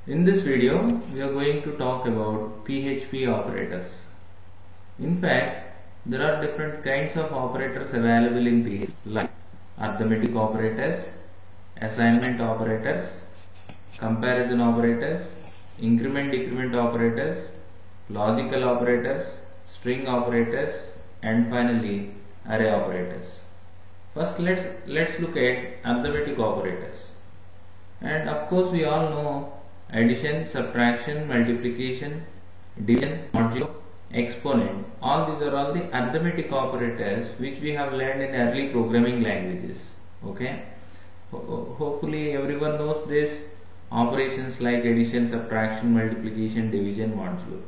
In this video, we are going to talk about PHP operators. In fact, there are different kinds of operators available in PHP, like arithmetic operators, assignment operators, comparison operators, increment-decrement operators, logical operators, string operators, and finally array operators. First, let's look at arithmetic operators. And of course, we all know addition, subtraction, multiplication, division, modulo, exponent. All these are all the arithmetic operators which we have learned in early programming languages. Okay. Hopefully everyone knows this operations like addition, subtraction, multiplication, division, modulo.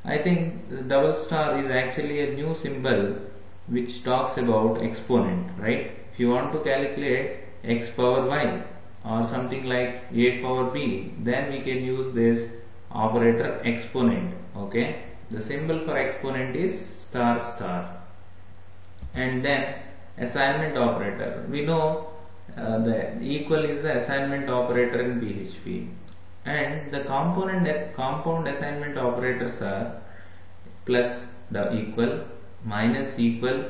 I think the double star is actually a new symbol which talks about exponent, right? If you want to calculate x power y or something like 8 power b, then we can use this operator exponent. Okay, the symbol for exponent is star star. And then assignment operator, we know the equal is the assignment operator in PHP, and the compound assignment operators are plus the equal, minus equal,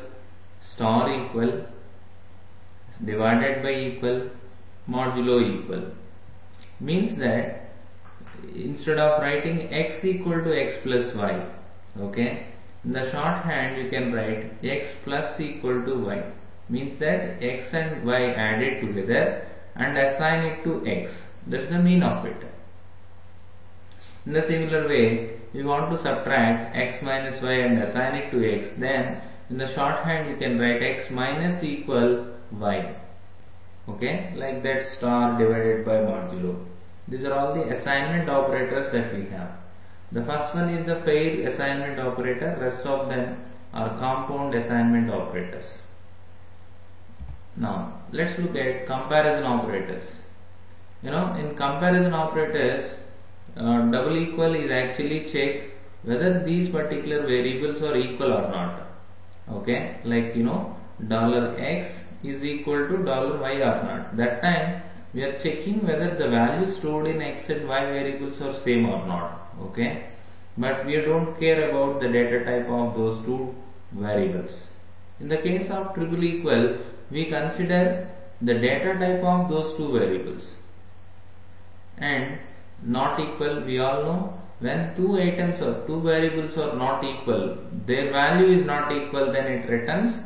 star equal, divided by equal, modulo equal. Means that instead of writing x equal to x plus y, okay, in the shorthand you can write x plus equal to y. Means that x and y added together and assign it to x. That's the mean of it. In the similar way, you want to subtract x minus y and assign it to x, then in the shorthand you can write x minus equal y. Okay, like that, star divided by modulo. These are all the assignment operators that we have. The first one is the fair assignment operator, rest of them are compound assignment operators. Now let's look at comparison operators. You know, in comparison operators, double equal is actually check whether these particular variables are equal or not. Okay, like you know, $x is equal to $y or not. That time we are checking whether the values stored in x and y variables are same or not. Okay, but we don't care about the data type of those two variables. In the case of triple equal, we consider the data type of those two variables. And not equal, we all know when two items or two variables are not equal, their value is not equal, then it returns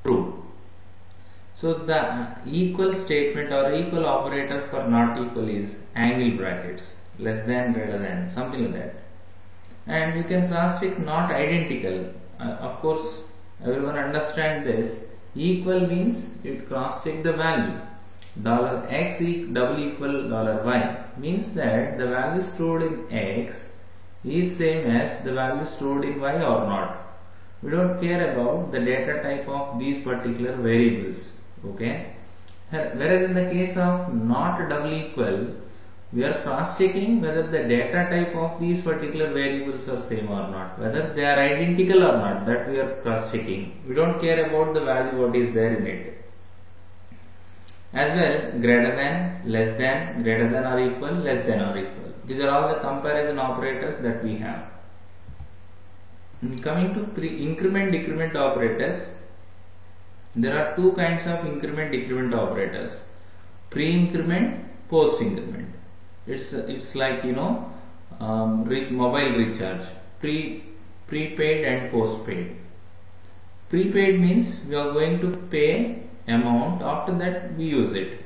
true. So the equal statement or equal operator for not equal is angle brackets, less than, greater than, something like that. And you can cross check not identical. Of course everyone understand this. Equal means it cross check the value. $x double equal $y means that the value stored in x is same as the value stored in y or not. We don't care about the data type of these particular variables. Okay, whereas in the case of not double equal, we are cross checking whether the data type of these particular variables are same or not, whether they are identical or not, that we are cross checking. We don't care about the value what is there in it. As well, greater than, less than, greater than or equal, less than or equal. These are all the comparison operators that we have. Coming to increment-decrement operators, there are two kinds of increment-decrement operators: pre-increment, post-increment. It's like you know, mobile recharge, prepaid and postpaid. Prepaid means we are going to pay amount, after that we use it.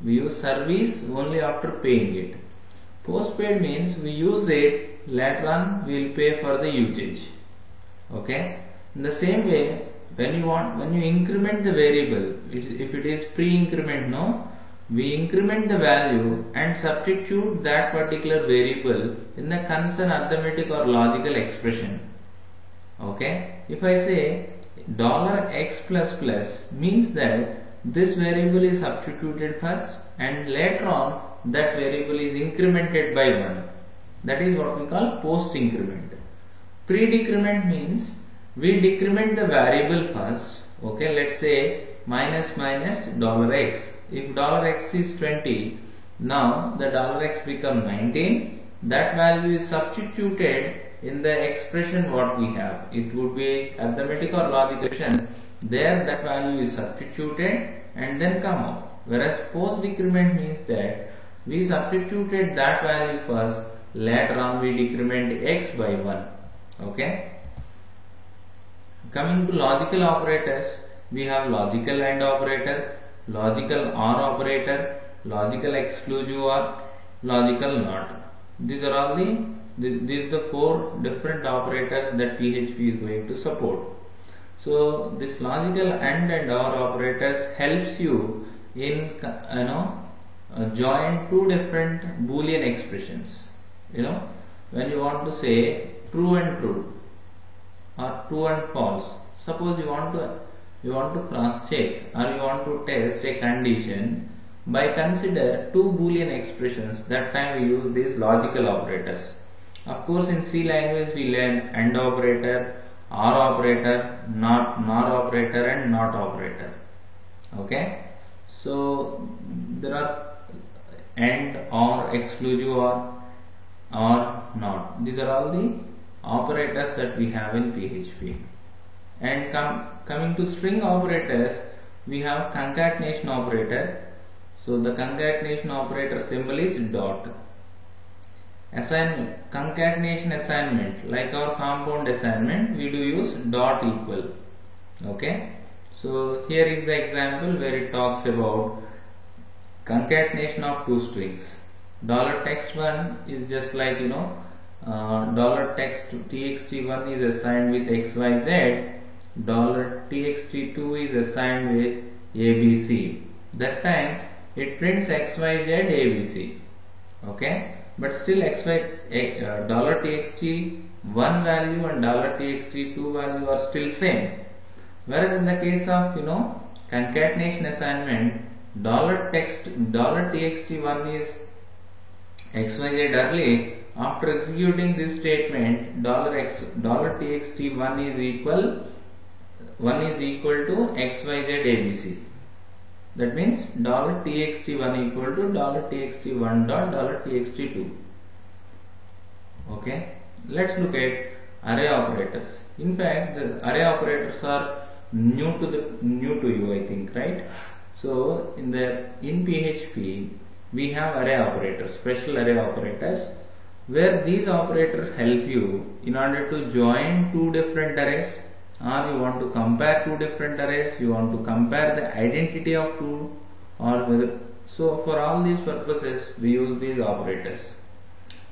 We use service only after paying it. Postpaid means we use it, later on we will pay for the usage. Okay. In the same way, when you increment the variable, if it is pre-increment, no, we increment the value and substitute that particular variable in the concerned arithmetic or logical expression. Okay. If I say $x plus plus, means that this variable is substituted first and later on that variable is incremented by 1. That is what we call post increment. Pre-decrement means we decrement the variable first. Okay, let's say minus $x. If $x is 20, Now the $x become 19. That value is substituted in the expression what we have. It would be arithmetic or logical expression. There that value is substituted and then come out. Whereas post decrement means that we substituted that value first, later on we decrement x by 1. Okay. Coming to logical operators, we have logical AND operator, logical OR operator, logical exclusive OR, logical NOT. These are all the 4 different operators that PHP is going to support. So this logical AND and OR operators helps you in join 2 different Boolean expressions. When you want to say true and true or true and false. Suppose you want to cross check or you want to test a condition by consider 2 Boolean expressions. That time we use these logical operators. Of course, in C language we learn AND operator, OR operator, NOR operator and NOT operator. Okay. So there are AND, OR, exclusive OR, NOT. These are all the operators that we have in PHP. And coming to string operators, we have concatenation operator. So the concatenation operator symbol is dot. Assignment, concatenation assignment, like our compound assignment, we do use dot equal. Okay. So here is the example where it talks about concatenation of 2 strings. $text1 is just like $text txt1 is assigned with xyz, $txt2 is assigned with abc. That time it prints xyz abc. Okay, but still $txt1 value and $txt2 value are still same. Whereas in the case of concatenation assignment, $txt1 is xyz early. After executing this statement, $txt1 is equal to xyz abc. That means $txt1 equal to $txt1 dot $txt2. Okay. Let's look at array operators. In fact, the array operators are new to you, I think, right? So in PHP we have array operators, special array operators, where these operators help you in order to join 2 different arrays, or you want to compare 2 different arrays, you want to compare the identity of 2, or whether. So for all these purposes we use these operators.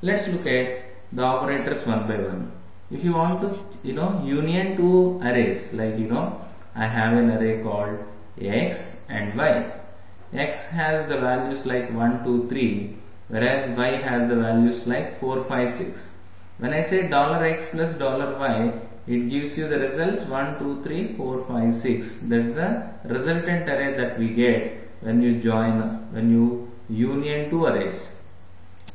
Let's look at the operators one by one. If you want to union 2 arrays, like I have an array called x and y. X has the values like 1, 2, 3, whereas y has the values like 4, 5, 6. When I say $x plus $y, it gives you the results 1, 2, 3, 4, 5, 6. That's the resultant array that we get when you union 2 arrays.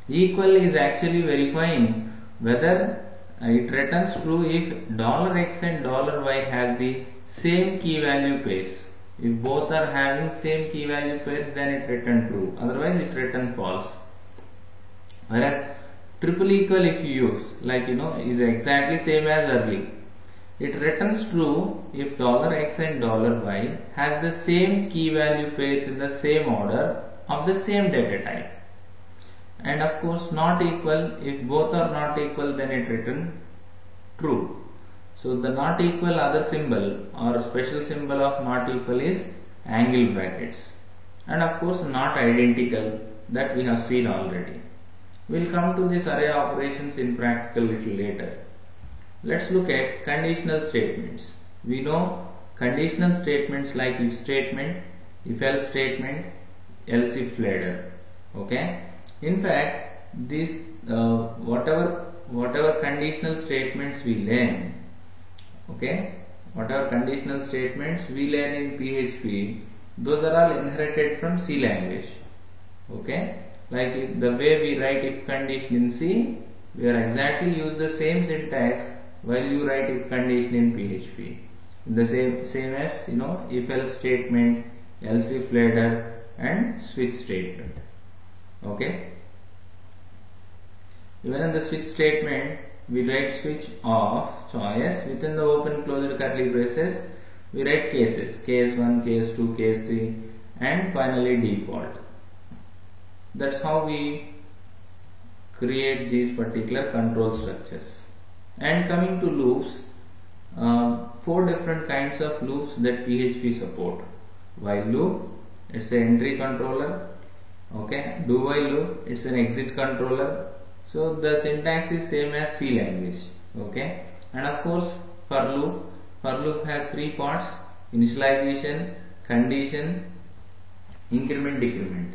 Equal is actually verifying whether it returns true if $x and $y has the same key value pairs. If both are having same key value pairs, then it returns true. Otherwise it returns false. Whereas triple equal, if you use, is exactly same as early. It returns true if $x and $y has the same key value pairs in the same order of the same data type. And of course not equal, if both are not equal, then it returns true. So the not equal other symbol or special symbol of not equal is angle brackets. And of course not identical, that we have seen already. We'll come to this array operations in practical little later. Let's look at conditional statements. We know conditional statements like if statement, if else statement, else if later. Okay. In fact, this whatever conditional statements we learn, whatever conditional statements we learn in PHP, those are all inherited from C language. Okay, like the way we write if condition in C, we are exactly use the same syntax while you write if condition in PHP. The same as if else statement, else if later, and switch statement. Okay. Even in the switch statement, we write switch of choice. Within the open closed curly braces, we write cases, case 1, case 2, case 3, and finally default. That's how we create these particular control structures. And coming to loops, 4 different kinds of loops that PHP support. While loop, it's an entry controller. Okay, do while loop, it's an exit controller. So the syntax is same as C language. Okay, and of course for loop has 3 parts: initialization, condition, increment, decrement.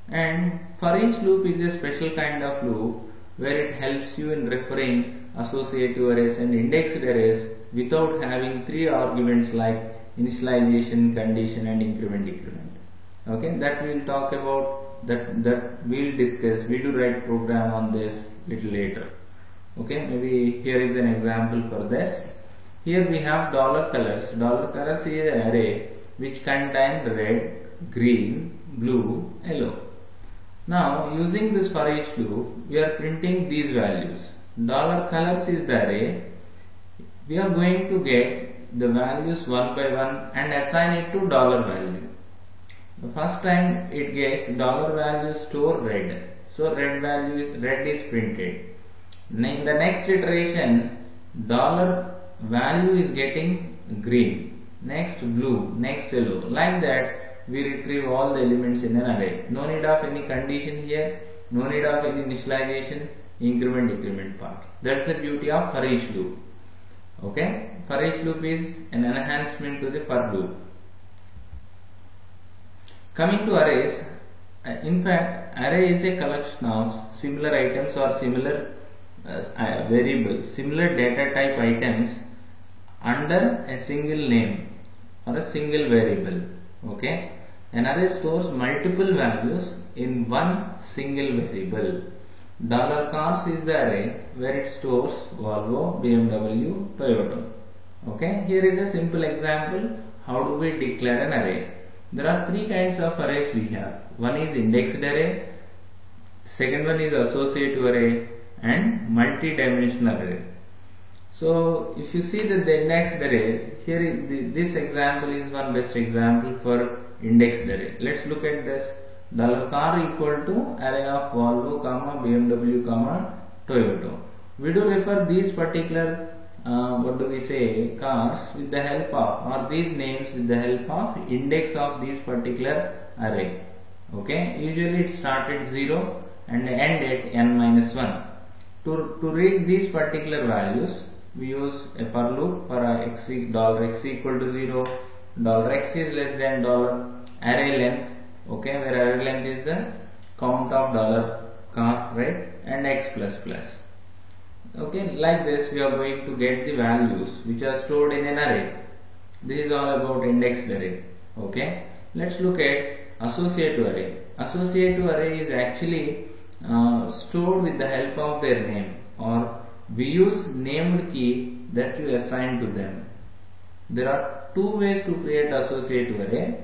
And for each loop is a special kind of loop where it helps you in referring associative arrays and indexed arrays without having 3 arguments like initialization, condition, and increment, decrement. Okay, that we will talk about. That we will discuss. We do write program on this little later. Okay, maybe here is an example for this. Here we have $colors. $colors is an array which contains red, green, blue, yellow. Now using this for each loop, we are printing these values. $colors is the array. We are going to get the values one by one and assign it to $value. The first time it gets $value store red, so red is printed. In the next iteration, $value is getting green, next blue, next yellow. Like that, we retrieve all the elements in an array. No need of any condition here, no need of any initialization, increment, decrement part. That's the beauty of for each loop. Okay, for each loop is an enhancement to the for loop. Coming to arrays, in fact, array is a collection of similar items or similar variables, similar data type items under a single name or a single variable. Okay, an array stores multiple values in one single variable. $cars is the array where it stores Volvo, BMW, Toyota. Okay, here is a simple example. How do we declare an array? There are 3 kinds of arrays we have. One is indexed array, second one is associative array, and multi-dimensional array. So if you see that the indexed array, here is this example is one best example for indexed array. Let's look at this. $car equal to array of Volvo, BMW, Toyota. We do refer these particular cars with the help of, or these names with the help of index of this particular array. Okay, usually it start at 0 and end at n-1. To read these particular values, we use a for loop for $x equal to 0, $x is less than array length. Okay, where array length is the count of $car, right, and x plus plus. Okay, like this we are going to get the values which are stored in an array. This is all about indexed array. Okay, let's look at associative array. Associative array is actually stored with the help of their name, or we use named key that you assign to them. There are 2 ways to create associative array.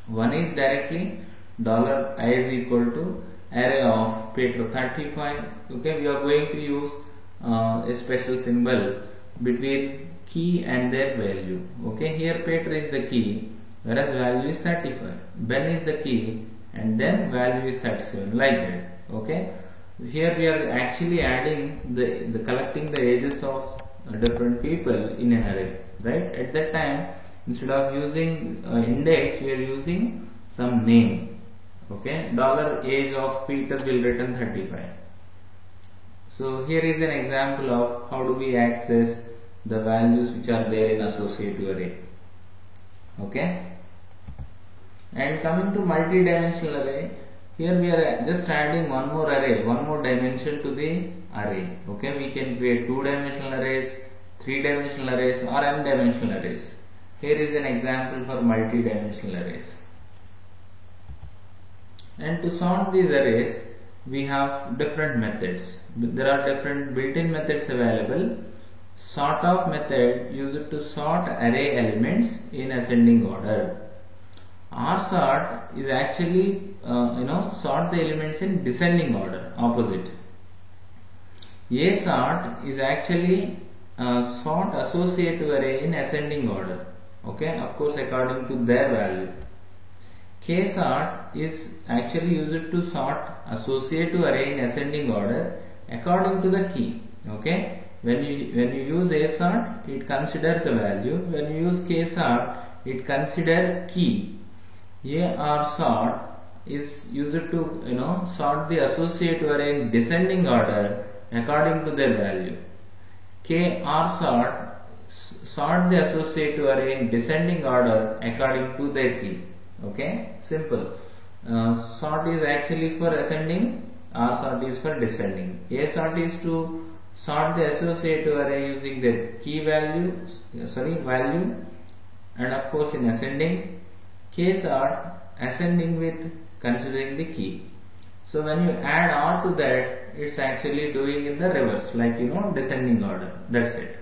One is directly $I is equal to array of Peter 35. Okay, we are going to use a special symbol between key and their value. Okay, here Peter is the key, whereas value is 35. Ben is the key, and then value is 37, like that. Okay, here we are actually adding the collecting the ages of different people in an array, right? At that time, instead of using index, we are using some name. Okay, $age of Peter will return 35. So here is an example of how do we access the values which are there in associative array. Okay, and coming to multi-dimensional array, here we are just adding one more array, one more dimension to the array. Okay, we can create 2-dimensional arrays, 3-dimensional arrays, or n-dimensional arrays. Here is an example for multi-dimensional arrays. And to sort these arrays, we have different methods. There are different built-in methods available. Sort of method used to sort array elements in ascending order. R sort is actually sort the elements in descending order, opposite. A sort is actually sort associative array in ascending order, okay, of course according to their value. K sort is actually used to sort associative array in ascending order according to the key, okay. When you use A sort, it consider the value. When you use K sort, it consider key. AR sort is used to sort the associative array in descending order according to their value. KR sort the associative array in descending order according to their key. Okay, simple. Sort is actually for ascending, R sort is for descending. A sort is to sort the associative array using the key value, and of course in ascending. K sort ascending with considering the key. So when you add R to that, it's actually doing in the reverse, like descending order. That's it.